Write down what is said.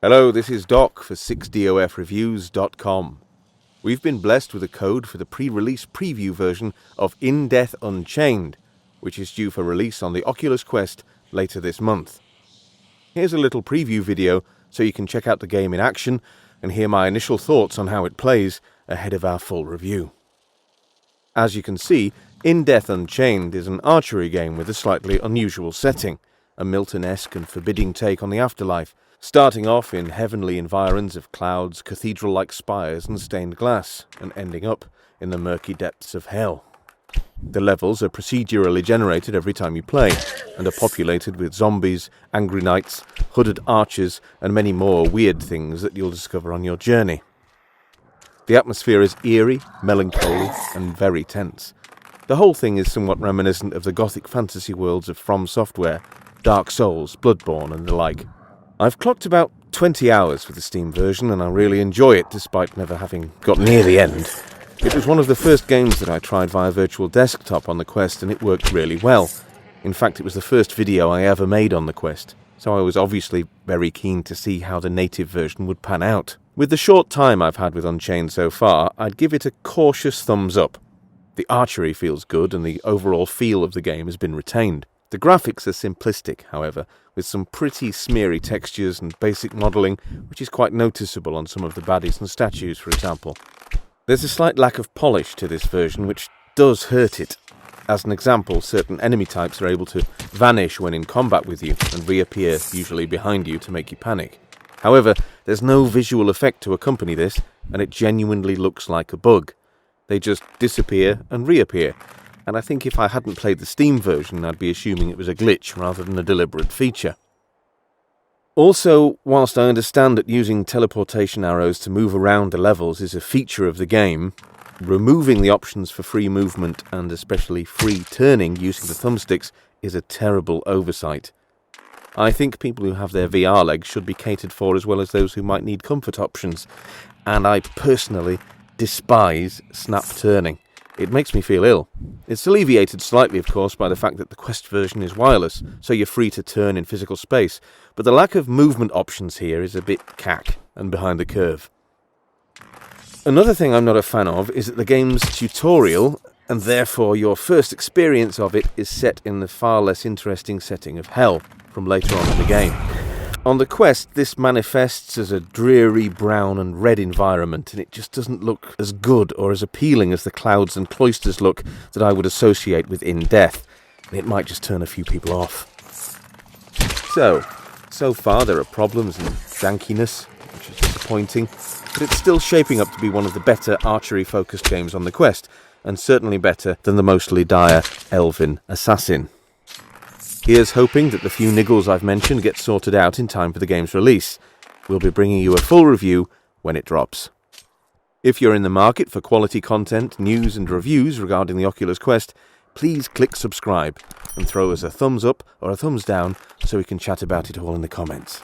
Hello, this is Doc for 6DOFreviews.com. We've been blessed with a code for the pre-release preview version of In Death Unchained, which is due for release on the Oculus Quest later this month. Here's a little preview video so you can check out the game in action and hear my initial thoughts on how it plays ahead of our full review. As you can see, In Death Unchained is an archery game with a slightly unusual setting, a Milton-esque and forbidding take on the afterlife, starting off in heavenly environs of clouds, cathedral-like spires and stained glass, and ending up in the murky depths of hell. The levels are procedurally generated every time you play, and are populated with zombies, angry knights, hooded archers, and many more weird things that you'll discover on your journey. The atmosphere is eerie, melancholy, and very tense. The whole thing is somewhat reminiscent of the gothic fantasy worlds of From Software, Dark Souls, Bloodborne, and the like. I've clocked about 20 hours for the Steam version, and I really enjoy it despite never having got near the end. It was one of the first games that I tried via Virtual Desktop on the Quest, and it worked really well. In fact, it was the first video I ever made on the Quest, so I was obviously very keen to see how the native version would pan out. With the short time I've had with Unchained so far, I'd give it a cautious thumbs up. The archery feels good, and the overall feel of the game has been retained. The graphics are simplistic, however, with some pretty smeary textures and basic modelling, which is quite noticeable on some of the baddies and statues, for example. There's a slight lack of polish to this version, which does hurt it. As an example, certain enemy types are able to vanish when in combat with you, and reappear, usually behind you, to make you panic. However, there's no visual effect to accompany this, and it genuinely looks like a bug. They just disappear and reappear. And I think if I hadn't played the Steam version, I'd be assuming it was a glitch rather than a deliberate feature. Also, whilst I understand that using teleportation arrows to move around the levels is a feature of the game, removing the options for free movement and especially free turning using the thumbsticks is a terrible oversight. I think people who have their VR legs should be catered for as well as those who might need comfort options, and I personally despise snap turning. It makes me feel ill. It's alleviated slightly, of course, by the fact that the Quest version is wireless, so you're free to turn in physical space, but the lack of movement options here is a bit cack and behind the curve. Another thing I'm not a fan of is that the game's tutorial, and therefore your first experience of it, is set in the far less interesting setting of hell from later on in the game. On the Quest, this manifests as a dreary brown and red environment, and it just doesn't look as good or as appealing as the clouds and cloisters look that I would associate with In Death, and it might just turn a few people off. So far there are problems and jankiness, which is disappointing, but it's still shaping up to be one of the better archery-focused games on the Quest, and certainly better than the mostly dire Elven Assassin. Here's hoping that the few niggles I've mentioned get sorted out in time for the game's release. We'll be bringing you a full review when it drops. If you're in the market for quality content, news and reviews regarding the Oculus Quest, please click subscribe and throw us a thumbs up or a thumbs down so we can chat about it all in the comments.